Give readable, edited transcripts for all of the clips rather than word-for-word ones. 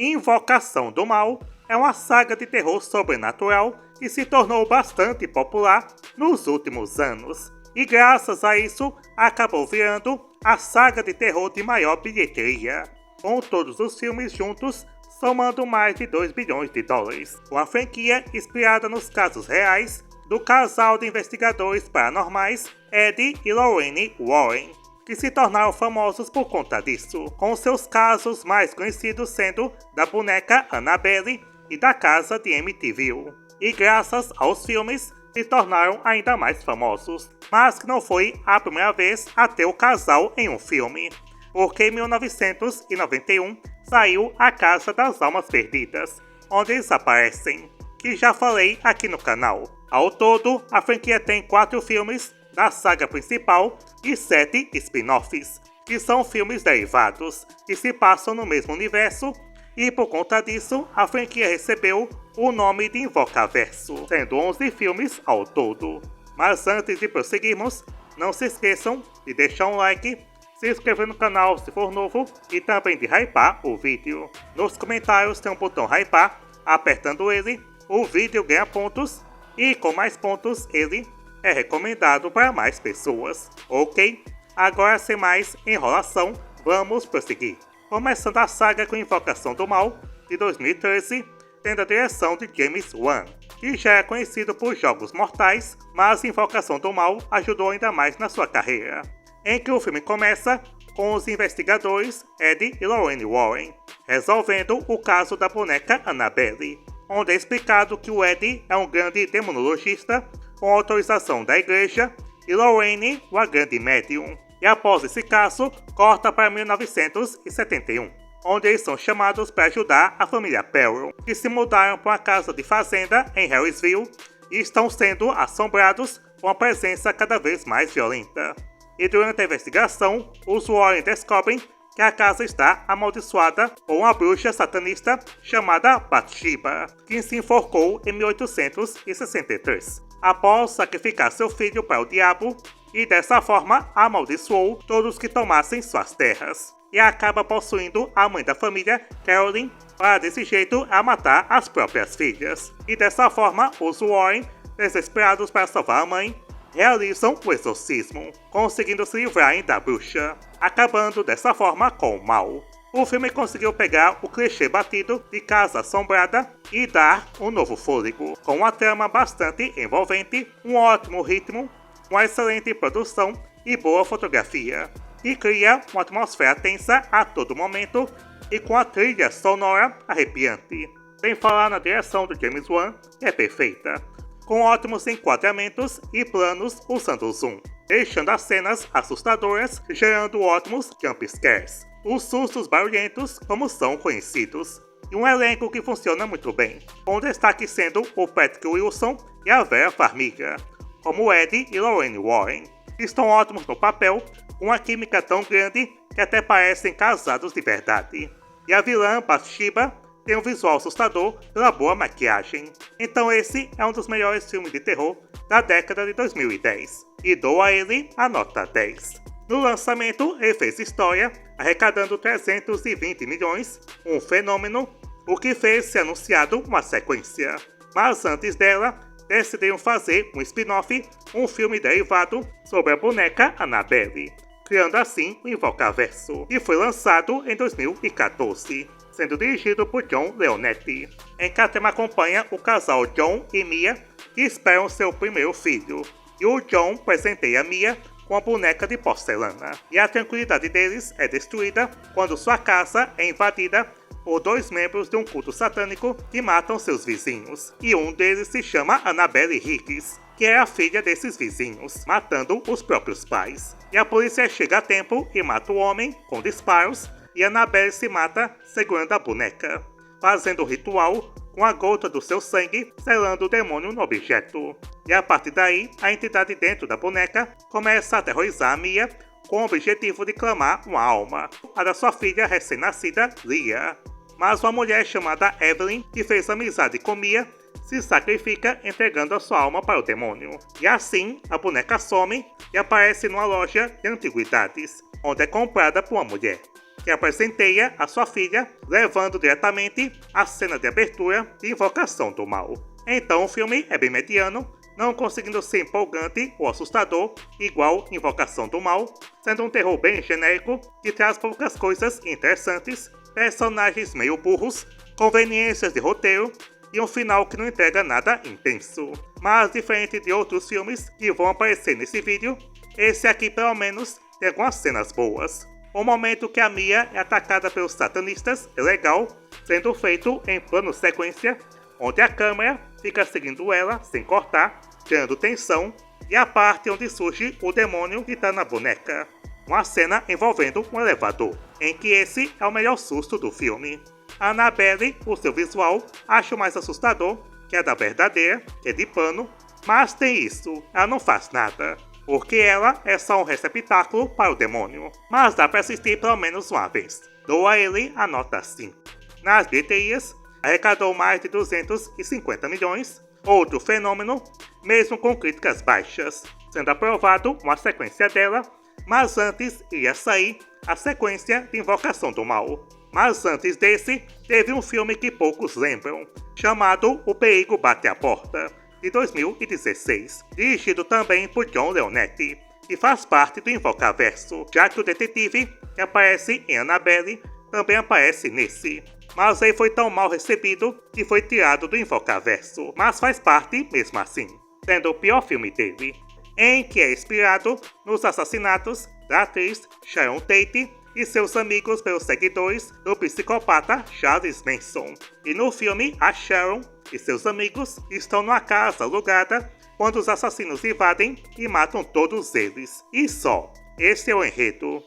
Invocação do Mal é uma saga de terror sobrenatural que se tornou bastante popular nos últimos anos, e graças a isso acabou virando a saga de terror de maior bilheteria, com todos os filmes juntos somando mais de 2 bilhões de dólares. Uma franquia inspirada nos casos reais do casal de investigadores paranormais Ed e Lorraine Warren, que se tornaram famosos por conta disso, com seus casos mais conhecidos sendo da boneca Annabelle e da casa de Amityville. E graças aos filmes se tornaram ainda mais famosos, mas que não foi a primeira vez a ter o casal em um filme, porque em 1991 saiu A Casa das Almas Perdidas, onde eles aparecem, que já falei aqui no canal. Ao todo, a franquia tem 4 filmes da saga principal e 7 spin-offs, que são filmes derivados, que se passam no mesmo universo, e por conta disso, a franquia recebeu o nome de Invocaverso, sendo 11 filmes ao todo. Mas antes de prosseguirmos, não se esqueçam de deixar um like, se inscrever no canal se for novo e também de hypar o vídeo. Nos comentários tem um botão hypar, apertando ele, o vídeo ganha pontos e com mais pontos ele é recomendado para mais pessoas. Ok? Agora sem mais enrolação, vamos prosseguir. Começando a saga com Invocação do Mal, de 2013, tendo a direção de James Wan, que já é conhecido por Jogos Mortais, mas Invocação do Mal ajudou ainda mais na sua carreira, em que o filme começa com os investigadores Ed e Lorraine Warren resolvendo o caso da boneca Annabelle, onde é explicado que o Ed é um grande demonologista com autorização da igreja e Lorraine uma grande médium. E após esse caso, corta para 1971, onde eles são chamados para ajudar a família Perron, que se mudaram para uma casa de fazenda em Harrisville e estão sendo assombrados com a presença cada vez mais violenta. E durante a investigação, os Warren descobrem que a casa está amaldiçoada por uma bruxa satanista chamada Bathsheba, que se enforcou em 1863, após sacrificar seu filho para o diabo, e dessa forma amaldiçoou todos que tomassem suas terras, e acaba possuindo a mãe da família, Carolyn, para desse jeito a matar as próprias filhas. E dessa forma, os Warren, desesperados para salvar a mãe, realizam o exorcismo, conseguindo se livrarem da bruxa, acabando dessa forma com o mal. O filme conseguiu pegar o clichê batido de casa assombrada e dar um novo fôlego, com uma trama bastante envolvente, um ótimo ritmo, uma excelente produção e boa fotografia, e cria uma atmosfera tensa a todo momento e com a trilha sonora arrepiante. Sem falar na direção do James Wan, que é perfeita, com ótimos enquadramentos e planos usando o zoom, deixando as cenas assustadoras, gerando ótimos jumpscares, os sustos barulhentos como são conhecidos, e um elenco que funciona muito bem, com destaque sendo o Patrick Wilson e a Vera Farmiga, como Ed e Lorraine Warren, que estão ótimos no papel, com uma química tão grande que até parecem casados de verdade. E a vilã Bathsheba tem um visual assustador pela boa maquiagem. Então esse é um dos melhores filmes de terror da década de 2010, e dou a ele a nota 10. No lançamento, ele fez história, arrecadando 320 milhões, um fenômeno, o que fez ser anunciado uma sequência. Mas antes dela, decidiram fazer um spin-off, um filme derivado sobre a boneca Annabelle, criando assim o Invocaverso, e foi lançado em 2014, sendo dirigido por John Leonetti, em que a trama acompanha o casal John e Mia, que esperam seu primeiro filho, e o John presenteia Mia com a boneca de porcelana, e a tranquilidade deles é destruída quando sua casa é invadida por 2 membros de um culto satânico que matam seus vizinhos, e um deles se chama Annabelle Hicks, que é a filha desses vizinhos, matando os próprios pais. E a polícia chega a tempo e mata o homem com disparos, e Annabelle se mata segurando a boneca, fazendo o ritual com a gota do seu sangue, selando o demônio no objeto. E a partir daí, a entidade dentro da boneca começa a aterrorizar a Mia, com o objetivo de clamar uma alma, a da sua filha recém-nascida, Leah. Mas uma mulher chamada Evelyn, que fez amizade com Mia, se sacrifica entregando a sua alma para o demônio. E assim, a boneca some e aparece numa loja de antiguidades, onde é comprada por uma mulher. que apresenteia a sua filha, levando diretamente à cena de abertura de Invocação do Mal. Então o filme é bem mediano, não conseguindo ser empolgante ou assustador, igual Invocação do Mal, sendo um terror bem genérico que traz poucas coisas interessantes, personagens meio burros, conveniências de roteiro e um final que não entrega nada intenso. Mas diferente de outros filmes que vão aparecer nesse vídeo, esse aqui pelo menos tem algumas cenas boas. O momento que a Mia é atacada pelos satanistas é legal, sendo feito em plano sequência, onde a câmera fica seguindo ela sem cortar, gerando tensão, e a parte onde surge o demônio que está na boneca. Uma cena envolvendo um elevador, em que esse é o melhor susto do filme. A Annabelle, o seu visual, acho mais assustador que a da verdadeira, que é de pano, mas tem isso, ela não faz nada, porque ela é só um receptáculo para o demônio. Mas dá para assistir pelo menos uma vez. Dou a ele a nota 5. Nas bilheterias, arrecadou mais de 250 milhões, outro fenômeno, mesmo com críticas baixas, sendo aprovado uma sequência dela, mas antes ia sair a sequência de Invocação do Mal. Mas antes desse, teve um filme que poucos lembram, chamado O Perigo Bate à Porta, de 2016, dirigido também por John Leonetti, e faz parte do Invocaverso, já que o detetive que aparece em Annabelle também aparece nesse. Mas aí foi tão mal recebido que foi tirado do Invocaverso, mas faz parte mesmo assim, sendo o pior filme dele, em que é inspirado nos assassinatos da atriz Sharon Tate e seus amigos pelos seguidores do psicopata Charles Manson. E no filme, a Sharon e seus amigos estão numa casa alugada quando os assassinos invadem e matam todos eles. E só. Esse é o enredo.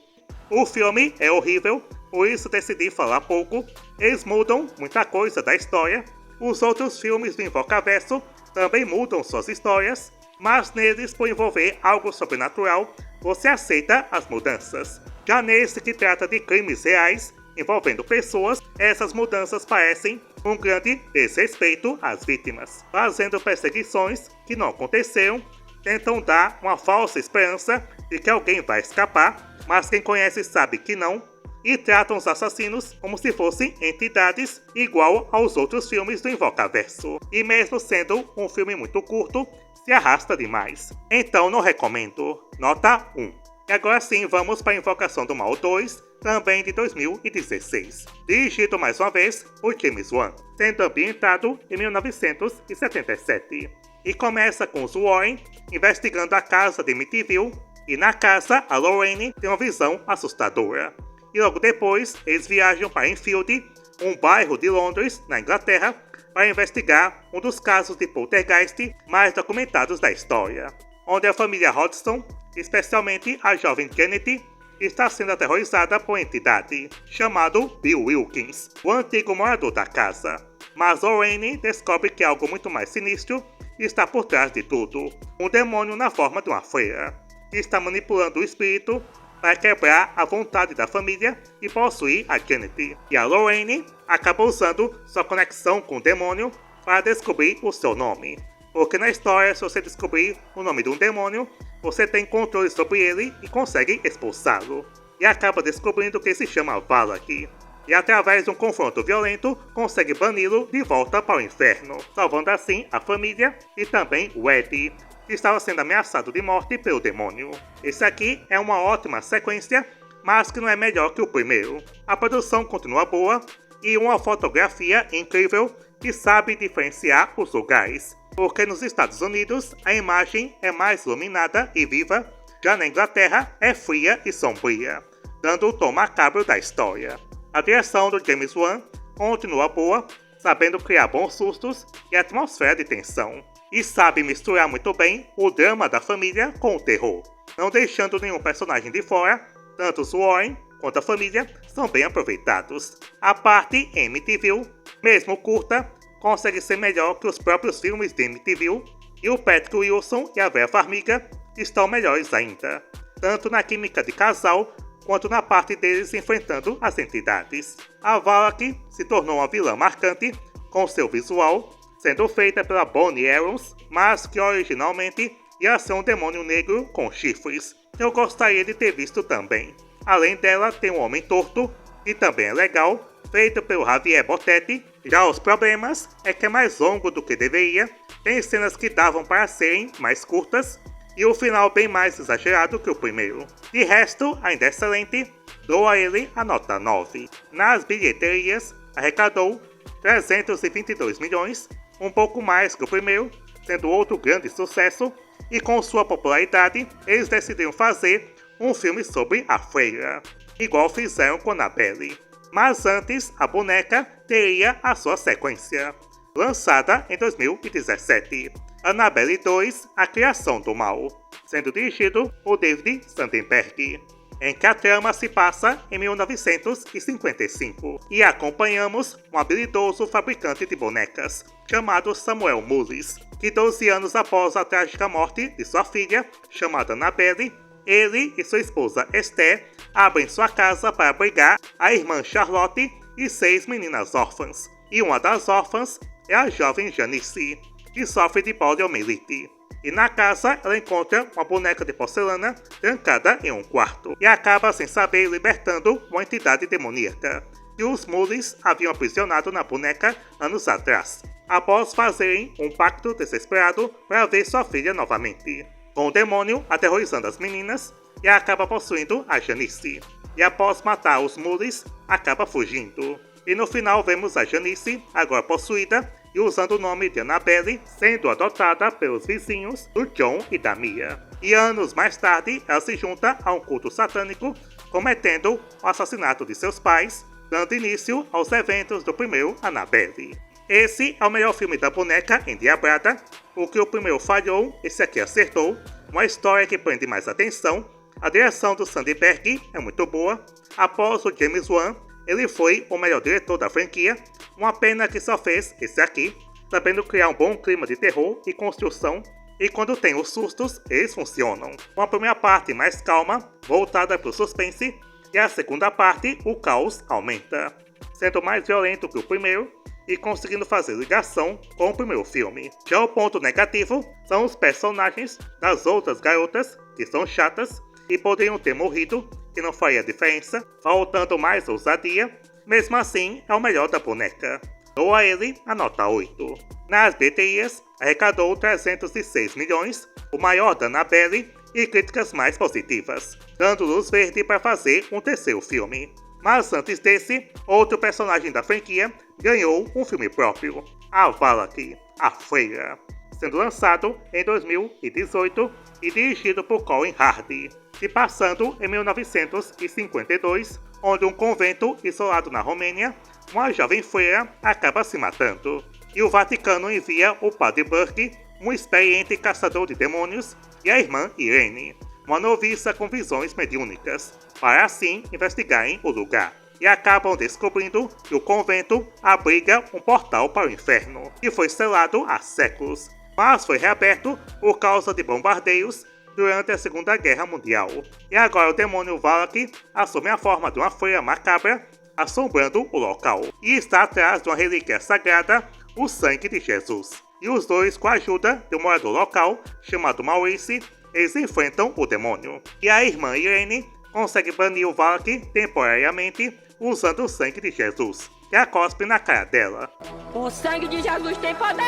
O filme é horrível, por isso decidi falar pouco. Eles mudam muita coisa da história. Os outros filmes do Invocaverso também mudam suas histórias, mas neles, por envolver algo sobrenatural, você aceita as mudanças. Já nesse que trata de crimes reais envolvendo pessoas, essas mudanças parecem um grande desrespeito às vítimas, fazendo perseguições que não aconteceram, tentam dar uma falsa esperança de que alguém vai escapar, mas quem conhece sabe que não, e tratam os assassinos como se fossem entidades igual aos outros filmes do Invocaverso. E mesmo sendo um filme muito curto, se arrasta demais. Então não recomendo. Nota 1. E agora sim, vamos para a Invocação do Mal 2, também de 2016. Dirigido mais uma vez por James Wan, sendo ambientado em 1977. E começa com os Warren investigando a casa de Amityville, e na casa a Lorraine tem uma visão assustadora. E logo depois, eles viajam para Enfield, um bairro de Londres, na Inglaterra, para investigar um dos casos de poltergeist mais documentados da história, onde a família Hodgson, especialmente a jovem Janet, está sendo aterrorizada por uma entidade, chamado Bill Wilkins, o antigo morador da casa. Mas Lorraine descobre que algo muito mais sinistro está por trás de tudo, um demônio na forma de uma freira, que está manipulando o espírito para quebrar a vontade da família e possuir a Janet. E a Lorraine acaba usando sua conexão com o demônio para descobrir o seu nome. Porque na história, se você descobrir o nome de um demônio, você tem controle sobre ele e consegue expulsá-lo. E acaba descobrindo que ele se chama Valak. E através de um confronto violento, consegue bani-lo de volta para o inferno, salvando assim a família e também o Eddie, que estava sendo ameaçado de morte pelo demônio. Esse aqui é uma ótima sequência, mas que não é melhor que o primeiro. A produção continua boa e uma fotografia incrível que sabe diferenciar os lugares, porque nos Estados Unidos a imagem é mais iluminada e viva, já na Inglaterra é fria e sombria, dando o tom macabro da história. A direção do James Wan continua boa, sabendo criar bons sustos e atmosfera de tensão, e sabe misturar muito bem o drama da família com o terror, não deixando nenhum personagem de fora. Tanto os Warren quanto a família são bem aproveitados. A parte em Amityville, mesmo curta, consegue ser melhor que os próprios filmes de Amityville, e o Patrick Wilson e a Vera Farmiga estão melhores ainda, tanto na química de casal quanto na parte deles enfrentando as entidades. A Valak se tornou uma vilã marcante com seu visual, sendo feita pela Bonnie Aarons, mas que originalmente ia ser um demônio negro com chifres, que eu gostaria de ter visto também. Além dela, tem um homem torto, e também é legal, feito pelo Javier Botetti. Já os problemas é que é mais longo do que deveria, tem cenas que davam para serem mais curtas, e o final bem mais exagerado que o primeiro. De resto, ainda é excelente, dou a ele a nota 9. Nas bilheterias, arrecadou 322 milhões, um pouco mais que o primeiro, sendo outro grande sucesso, e com sua popularidade, eles decidiram fazer um filme sobre a freira, igual fizeram com Annabelle. Mas antes, a boneca teria a sua sequência, lançada em 2017, Annabelle 2, A Criação do Mal, sendo dirigido por David Sandberg, em que a trama se passa em 1955, e acompanhamos um habilidoso fabricante de bonecas, chamado Samuel Mullis, que 12 anos após a trágica morte de sua filha, chamada Annabelle, ele e sua esposa Esther abrem sua casa para abrigar a irmã Charlotte e 6 meninas órfãs, e uma das órfãs é a jovem Janice, que sofre de poliomielite. E na casa ela encontra uma boneca de porcelana trancada em um quarto, e acaba sem saber libertando uma entidade demoníaca, que os Mullis haviam aprisionado na boneca anos atrás, após fazerem um pacto desesperado para ver sua filha novamente, com o demônio aterrorizando as meninas, e acaba possuindo a Janice. E após matar os Mullis, acaba fugindo. E no final vemos a Janice, agora possuída, e usando o nome de Annabelle, sendo adotada pelos vizinhos do John e da Mia. E anos mais tarde, ela se junta a um culto satânico, cometendo o assassinato de seus pais, dando início aos eventos do primeiro Annabelle. Esse é o melhor filme da boneca endiabrada, porque o primeiro falhou, esse aqui acertou, uma história que prende mais atenção, a direção do Sandberg é muito boa, após o James Wan, ele foi o melhor diretor da franquia, uma pena que só fez esse aqui, sabendo criar um bom clima de terror e construção, e quando tem os sustos, eles funcionam. Uma primeira parte mais calma, voltada para o suspense, e a segunda parte, o caos aumenta, sendo mais violento que o primeiro, e conseguindo fazer ligação com o primeiro filme. Já o ponto negativo são os personagens das outras garotas, que são chatas, e poderiam ter morrido, que não faria diferença, faltando mais ousadia. Mesmo assim, é o melhor da boneca. Dou a ele a nota 8. Nas bilheterias, arrecadou 306 milhões, o maior da Annabelle, e críticas mais positivas, dando luz verde para fazer um terceiro filme. Mas antes desse, outro personagem da franquia ganhou um filme próprio, a Valak, a Freira, sendo lançado em 2018 e dirigido por Colin Hardy, se passando em 1952, onde um convento isolado na Romênia, uma jovem freira acaba se matando, e o Vaticano envia o Padre Burke, um experiente caçador de demônios, e a irmã Irene, uma noviça com visões mediúnicas, para assim investigarem o lugar. E acabam descobrindo que o convento abriga um portal para o inferno, que foi selado há séculos, mas foi reaberto por causa de bombardeios durante a Segunda Guerra Mundial. E agora o demônio Valak assume a forma de uma freira macabra, assombrando o local, e está atrás de uma relíquia sagrada, o sangue de Jesus. E os dois, com a ajuda de um morador local, chamado Maurice, eles enfrentam o demônio. E a irmã Irene consegue banir o Valak temporariamente, usando o sangue de Jesus, que a cospe na cara dela. O sangue de Jesus tem poder,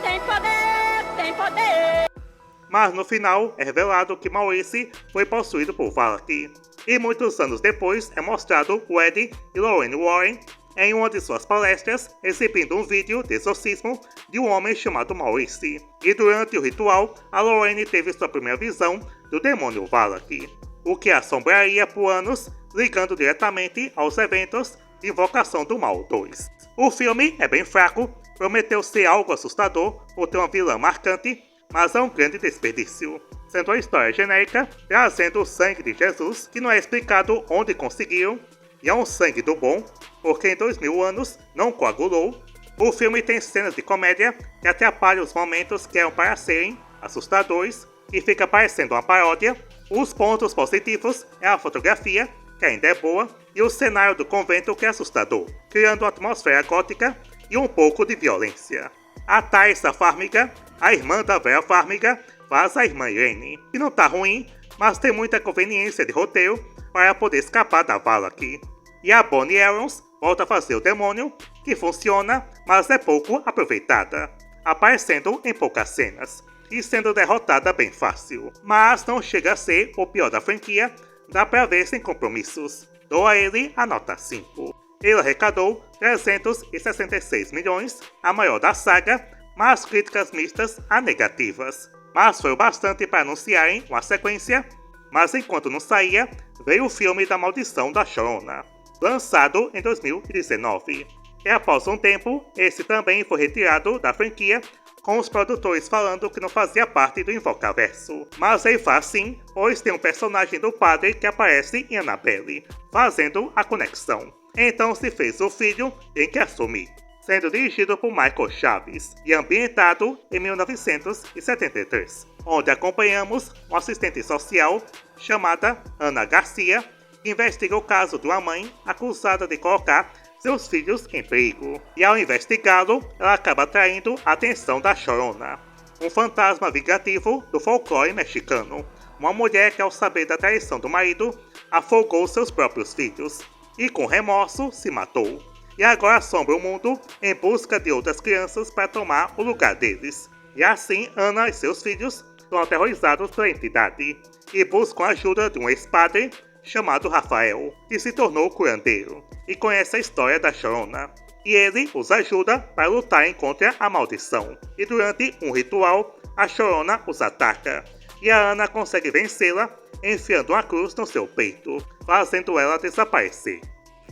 tem poder, tem poder. Mas no final é revelado que Maurice foi possuído por Valak. E muitos anos depois é mostrado o Ed e Lorraine Warren em uma de suas palestras exibindo um vídeo de exorcismo de um homem chamado Maurice. E durante o ritual, a Lorraine teve sua primeira visão do demônio Valak, o que a assombraria por anos, ligando diretamente aos eventos de Invocação do Mal 2. O filme é bem fraco, prometeu ser algo assustador por ter uma vilã marcante, mas é um grande desperdício, sendo a história genérica, trazendo o sangue de Jesus, que não é explicado onde conseguiram, e é um sangue do bom, porque em 2000 anos não coagulou. O filme tem cenas de comédia que atrapalham os momentos que eram para serem assustadores, e fica parecendo uma paródia. Os pontos positivos é a fotografia, que ainda é boa, e o cenário do convento, que é assustador, criando uma atmosfera gótica e um pouco de violência. A Thaisa Farmiga, a irmã da Vera Farmiga, faz a irmã Irene, que não tá ruim, mas tem muita conveniência de roteiro para poder escapar da Valak. E a Bonnie Aarons volta a fazer o demônio, que funciona, mas é pouco aproveitada, aparecendo em poucas cenas e sendo derrotada bem fácil. Mas não chega a ser o pior da franquia, dá pra ver sem compromissos. Dou a ele a nota 5. Ele arrecadou 366 milhões, a maior da saga, mas críticas mistas a negativas. Mas foi o bastante para anunciarem uma sequência, mas enquanto não saía, veio o filme da Maldição da Chorona, lançado em 2019. E após um tempo, esse também foi retirado da franquia, com os produtores falando que não fazia parte do Invocaverso. Mas ele faz sim, pois tem um personagem do padre que aparece em Annabelle, fazendo a conexão. Então se fez o filho, tem que assumir. Sendo dirigido por Michael Chaves e ambientado em 1973, onde acompanhamos uma assistente social chamada Ana Garcia, que investiga o caso de uma mãe acusada de colocar seus filhos em perigo. E ao investigá-lo, ela acaba atraindo a atenção da Chorona, um fantasma vingativo do folclore mexicano. Uma mulher que, ao saber da traição do marido, afogou seus próprios filhos e, com remorso, se matou. E agora assombra o mundo em busca de outras crianças para tomar o lugar deles. E assim, Ana e seus filhos são aterrorizados pela entidade e buscam a ajuda de um ex-padre chamado Rafael, que se tornou curandeiro e conhece a história da Chorona. E ele os ajuda para lutarem contra a maldição. E durante um ritual, a Chorona os ataca. E a Ana consegue vencê-la enfiando uma cruz no seu peito, fazendo ela desaparecer.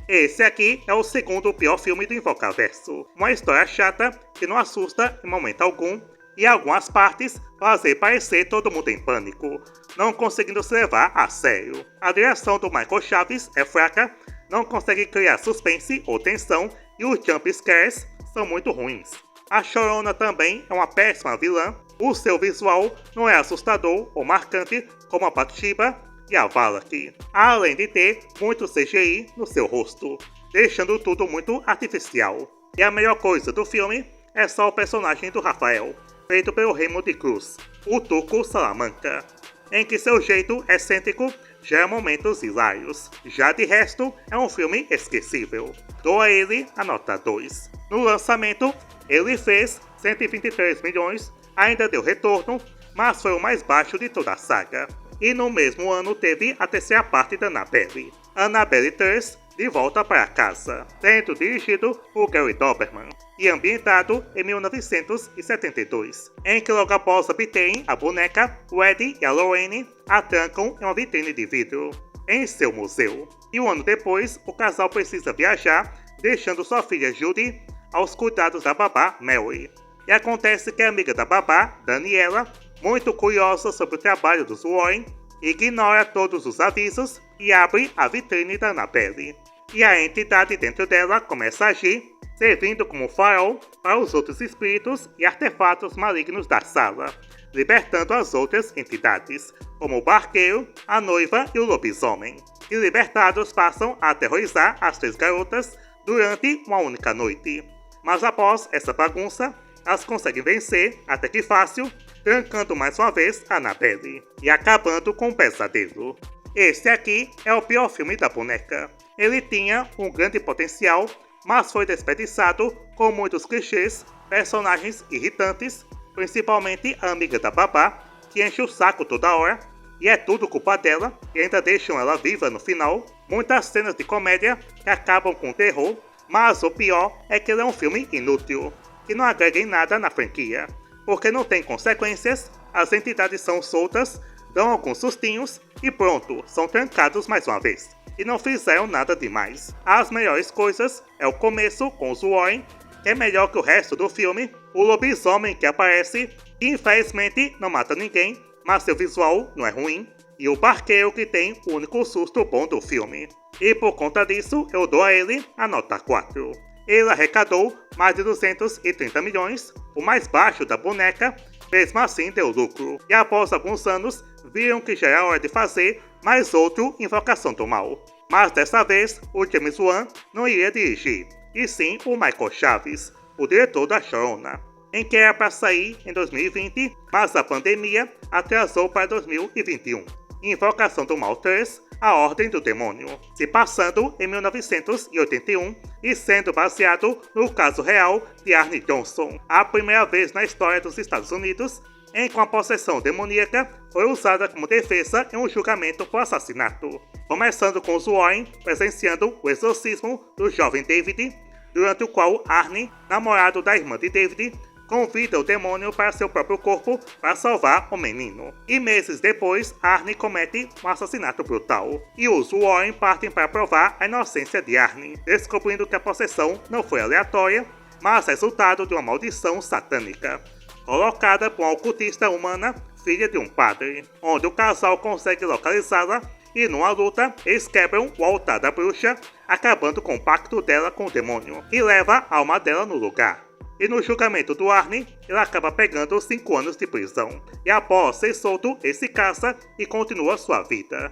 Esse aqui é o segundo pior filme do Invocaverso. Uma história chata que não assusta em momento algum e em algumas partes fazer parecer todo mundo em pânico, não conseguindo se levar a sério. A direção do Michael Chaves é fraca, não consegue criar suspense ou tensão e os jump scares são muito ruins. A Chorona também é uma péssima vilã, o seu visual não é assustador ou marcante como a Bathsheba e a Valak, além de ter muito CGI no seu rosto, deixando tudo muito artificial. E a melhor coisa do filme é só o personagem do Rafael, feito pelo Remo de Cruz, o Tuco Salamanca, em que seu jeito excêntrico gera momentos hilários. Já de resto, é um filme esquecível. Dou a ele a nota 2. No lançamento, ele fez 123 milhões, ainda deu retorno, mas foi o mais baixo de toda a saga. E no mesmo ano teve a terceira parte da Annabelle, Annabelle 3, De Volta para Casa, sendo dirigido por Gary Doberman e ambientado em 1972, em que logo após obterem a boneca, o Eddie e a Lorraine a trancam em uma vitrine de vidro em seu museu. E um ano depois, o casal precisa viajar, deixando sua filha Judy aos cuidados da babá Mary. E acontece que a amiga da babá, Daniela, muito curiosa sobre o trabalho dos Warren, ignora todos os avisos e abre a vitrine da Annabelle. E a entidade dentro dela começa a agir, servindo como farol para os outros espíritos e artefatos malignos da sala, libertando as outras entidades, como o barqueiro, a noiva e o lobisomem. E libertados passam a aterrorizar as três garotas durante uma única noite. Mas após essa bagunça, elas conseguem vencer, até que fácil, trancando mais uma vez a Annabelle e acabando com o pesadelo. Este aqui é o pior filme da boneca. Ele tinha um grande potencial, mas foi desperdiçado com muitos clichês, personagens irritantes, principalmente a amiga da babá, que enche o saco toda hora, e é tudo culpa dela, e ainda deixam ela viva no final, muitas cenas de comédia que acabam com terror, mas o pior é que ele é um filme inútil, que não agrega em nada na franquia, porque não tem consequências, as entidades são soltas, dão alguns sustinhos e pronto, são trancados mais uma vez. E não fizeram nada demais. As melhores coisas é o começo com os Warren, que é melhor que o resto do filme, o lobisomem que aparece, que infelizmente não mata ninguém, mas seu visual não é ruim, e o barqueiro que tem o único susto bom do filme. E por conta disso, eu dou a ele a nota 4. Ele arrecadou mais de 230 milhões, o mais baixo da boneca, mesmo assim deu lucro. E após alguns anos, viram que já era hora de fazer mais outro Invocação do Mal. Mas dessa vez, o James Wan não iria dirigir, e sim o Michael Chaves, o diretor da Chorona, em que era para sair em 2020, mas a pandemia atrasou para 2021. Invocação do Mal 3 A Ordem do Demônio, se passando em 1981 e sendo baseado no caso real de Arne Johnson, a primeira vez na história dos Estados Unidos em que uma possessão demoníaca foi usada como defesa em um julgamento por assassinato, começando com os Warren presenciando o exorcismo do jovem David, durante o qual Arne, namorado da irmã de David, convida o demônio para seu próprio corpo para salvar o menino. E meses depois, Arne comete um assassinato brutal, e os Warren partem para provar a inocência de Arne, descobrindo que a possessão não foi aleatória, mas resultado de uma maldição satânica, colocada por uma ocultista humana, filha de um padre, onde o casal consegue localizá-la e numa luta, eles quebram o altar da bruxa, acabando com o pacto dela com o demônio, e leva a alma dela no lugar. E no julgamento do Arne, ele acaba pegando 5 anos de prisão, e após ser solto, ele se casa e continua sua vida.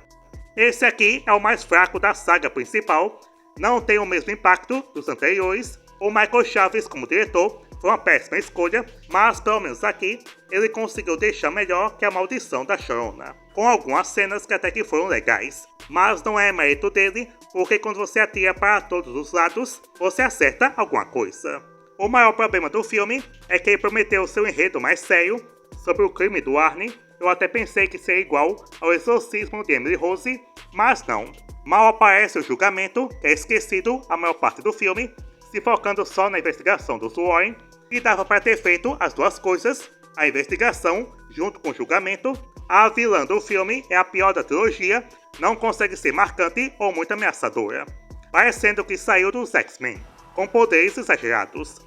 Esse aqui é o mais fraco da saga principal, não tem o mesmo impacto dos anteriores. O Michael Chaves como diretor foi uma péssima escolha, mas pelo menos aqui ele conseguiu deixar melhor que a Maldição da Chorona, com algumas cenas que até que foram legais. Mas não é mérito dele, porque quando você atira para todos os lados, você acerta alguma coisa. O maior problema do filme é que ele prometeu seu enredo mais sério sobre o crime do Arne. Eu até pensei que seria igual ao Exorcismo de Emily Rose, mas não. Mal aparece o julgamento, que é esquecido a maior parte do filme, se focando só na investigação dos Warren, e dava para ter feito as duas coisas, a investigação junto com o julgamento. A vilã do filme é a pior da trilogia, não consegue ser marcante ou muito ameaçadora, parecendo que saiu dos X-Men, com poderes exagerados.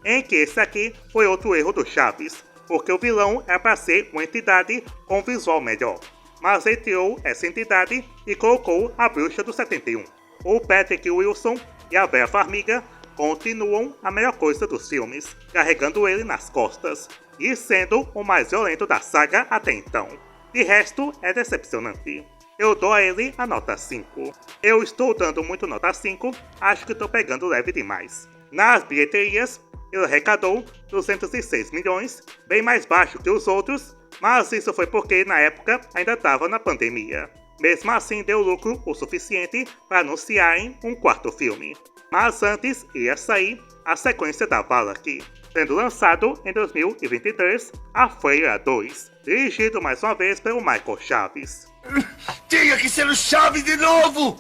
Em que esse aqui foi outro erro do Chaves, porque o vilão era para ser uma entidade com visual melhor, mas ele tirou essa entidade e colocou a bruxa do 71. O Patrick Wilson e a Vera Farmiga continuam a melhor coisa dos filmes, carregando ele nas costas, e sendo o mais violento da saga até então. De resto, é decepcionante. Eu dou a ele a nota 5. Eu estou dando muito nota 5, acho que estou pegando leve demais. Nas bilheterias, ele arrecadou 206 milhões, bem mais baixo que os outros, mas isso foi porque na época ainda estava na pandemia. Mesmo assim deu lucro o suficiente para anunciarem um quarto filme. Mas antes ia sair a sequência da Valak, sendo lançado em 2023 A Freira 2, dirigido mais uma vez pelo Michael Chaves. Tinha que ser o Chaves de novo!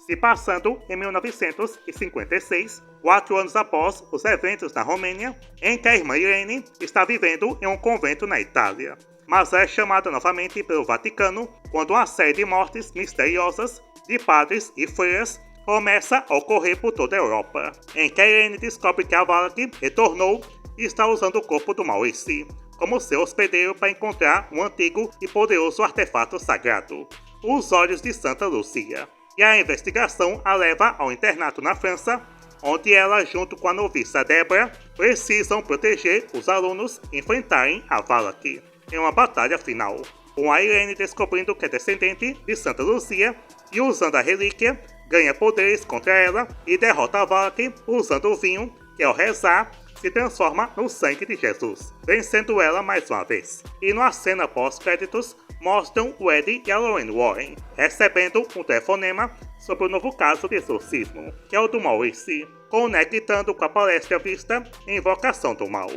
Se passando em 1956, 4 anos após os eventos na Romênia, em que a irmã Irene está vivendo em um convento na Itália, mas é chamada novamente pelo Vaticano quando uma série de mortes misteriosas de padres e freiras começa a ocorrer por toda a Europa, em que a Irene descobre que a Valak retornou e está usando o corpo do Maurice como seu hospedeiro para encontrar um antigo e poderoso artefato sagrado, os Olhos de Santa Lúcia. E a investigação a leva ao internato na França, onde ela, junto com a noviça Débora, precisam proteger os alunos e enfrentarem a Valak em uma batalha final, com a Irene descobrindo que é descendente de Santa Lúcia e, usando a relíquia, ganha poderes contra ela e derrota a Valak usando o vinho, que ao rezar se transforma no sangue de Jesus, vencendo ela mais uma vez. E numa cena pós-créditos, mostram o Eddie e a Lorraine Warren recebendo um telefonema sobre o novo caso de exorcismo, que é o do Maurice, conectando com a palestra vista em Invocação do Mal.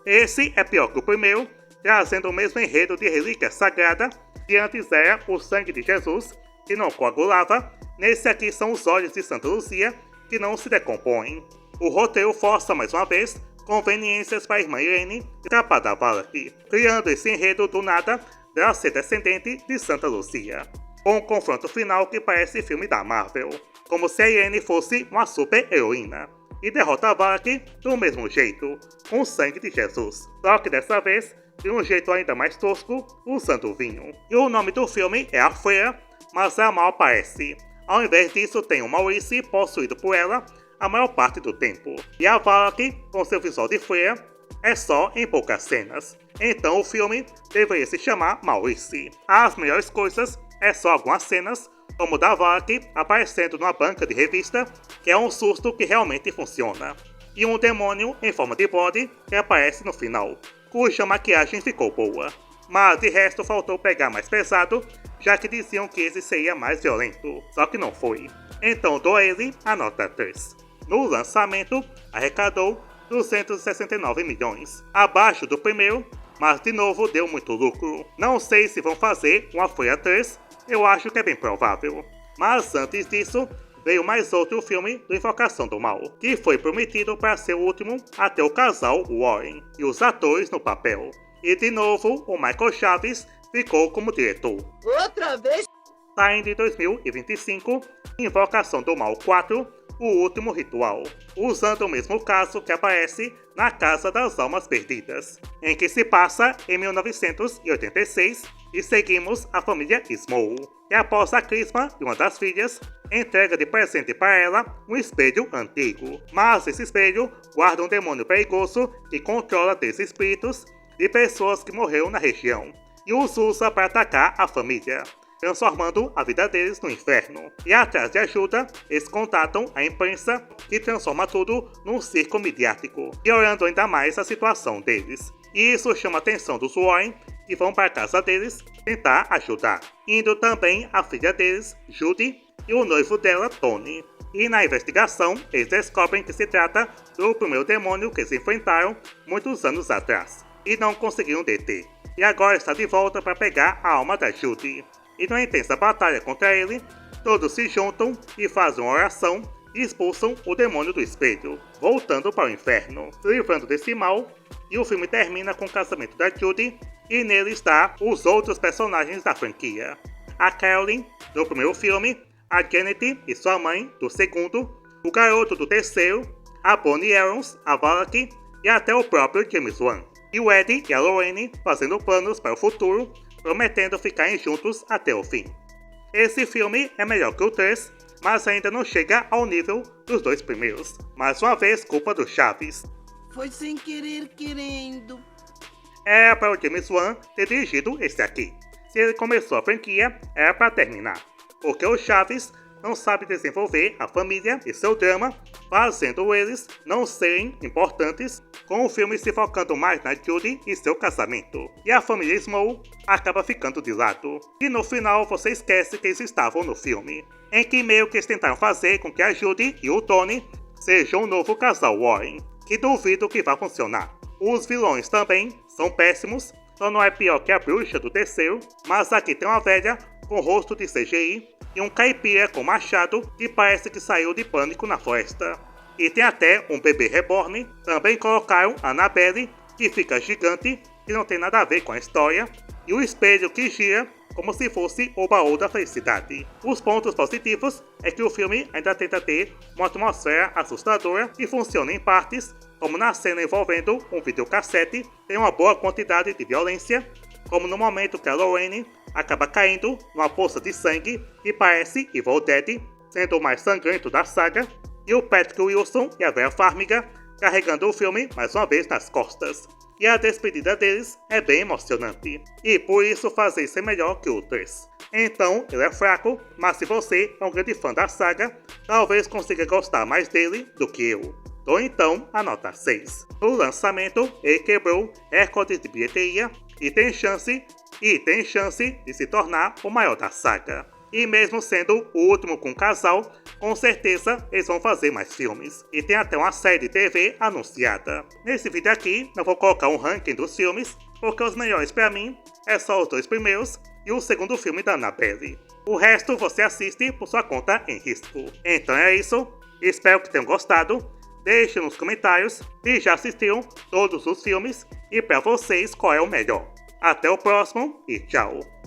Esse é pior que o primeiro, trazendo o mesmo enredo de relíquia sagrada, que antes era o sangue de Jesus, que não coagulava. Nesse aqui são os olhos de Santa Lúcia, que não se decompõem. O roteiro força mais uma vez conveniências para a irmã Irene escapar da Valak, criando esse enredo do nada dela ser descendente de Santa Lúcia, com um confronto final que parece filme da Marvel, como se a Irene fosse uma super heroína, e derrota a Valak do mesmo jeito, com o sangue de Jesus, só que dessa vez de um jeito ainda mais tosco, usando vinho. E o nome do filme é A Freira, mas ela mal aparece. Ao invés disso, tem o Maurice possuído por ela a maior parte do tempo, e a Valak, com seu visual de freira, é só em poucas cenas. Então o filme deveria se chamar Maurice. As melhores coisas é só algumas cenas, como da Valak aparecendo numa banca de revista, que é um susto que realmente funciona, e um demônio em forma de bode que aparece no final, cuja maquiagem ficou boa. Mas de resto faltou pegar mais pesado já que diziam que esse seria mais violento, só que não foi. Então dou a ele a nota 3. No lançamento, arrecadou 269 milhões, abaixo do primeiro, mas de novo deu muito lucro. Não sei se vão fazer uma folha 3, eu acho que é bem provável. Mas antes disso, veio mais outro filme do Invocação do Mal, que foi prometido para ser o último até o casal Warren e os atores no papel. E de novo, o Michael Chaves ficou como diretor. Outra vez? Saindo em 2025, Invocação do Mal 4, O Último Ritual, usando o mesmo caso que aparece na Casa das Almas Perdidas, em que se passa em 1986 e seguimos a família Small, que após a crisma de uma das filhas, entrega de presente para ela um espelho antigo. Mas esse espelho guarda um demônio perigoso que controla desses espíritos de pessoas que morreram na região e os usa para atacar a família, transformando a vida deles no inferno. E atrás de ajuda, eles contatam a imprensa, que transforma tudo num circo midiático, piorando ainda mais a situação deles. E isso chama a atenção dos Warren, que vão para a casa deles tentar ajudar, indo também a filha deles, Judy, e o noivo dela, Tony. E na investigação, eles descobrem que se trata do primeiro demônio que eles enfrentaram muitos anos atrás, e não conseguiram deter. E agora está de volta para pegar a alma da Judy. E numa intensa batalha contra ele, todos se juntam e fazem uma oração e expulsam o demônio do espelho, voltando para o inferno, se livrando desse mal. E o filme termina com o casamento da Judy, e nele está os outros personagens da franquia. A Carolyn, do primeiro filme, a Janet e sua mãe, do segundo, o garoto do terceiro, a Bonnie Aarons, a Valak e até o próprio James Wan. E o Eddie e a Lorraine fazendo planos para o futuro, prometendo ficarem juntos até o fim. Esse filme é melhor que o 3, mas ainda não chega ao nível dos dois primeiros. Mais uma vez, culpa do Chaves. Foi sem querer querendo. Era para o James Wan ter dirigido esse aqui. Se ele começou a franquia, era para terminar. Porque o Chaves não sabe desenvolver a família e seu drama, fazendo eles não serem importantes, com o filme se focando mais na Judy e seu casamento. E a família Small acaba ficando de lado. E no final você esquece que eles estavam no filme, em que meio que eles tentaram fazer com que a Judy e o Tony sejam um novo casal Warren, que duvido que vá funcionar. Os vilões também são péssimos, só não é pior que a bruxa do terceiro, mas aqui tem uma velha com rosto de CGI e um caipira com machado que parece que saiu de Pânico na Floresta. E tem até um bebê reborn. Também colocaram a Annabelle, que fica gigante e não tem nada a ver com a história, e o espelho que gira como se fosse o baú da felicidade. Os pontos positivos é que o filme ainda tenta ter uma atmosfera assustadora e funciona em partes, como na cena envolvendo um videocassete, tem uma boa quantidade de violência, como no momento que a Lorraine acaba caindo numa poça de sangue que parece Evil Dead, sendo o mais sangrento da saga, e o Patrick Wilson e a Vera Farmiga carregando o filme mais uma vez nas costas. E a despedida deles é bem emocionante, e por isso fazer ser melhor que o 3. Então, ele é fraco, mas se você é um grande fã da saga, talvez consiga gostar mais dele do que eu. Dou então a nota 6. No lançamento, ele quebrou recordes de bilheteria e tem chance de se tornar o maior da saga. E mesmo sendo o último com casal, com certeza eles vão fazer mais filmes. E tem até uma série de TV anunciada. Nesse vídeo aqui, não vou colocar um ranking dos filmes, porque os melhores pra mim é só os dois primeiros e o segundo filme da Annabelle. O resto você assiste por sua conta em risco. Então é isso, espero que tenham gostado. Deixe nos comentários se já assistiram todos os filmes e pra vocês qual é o melhor. Até o próximo e tchau!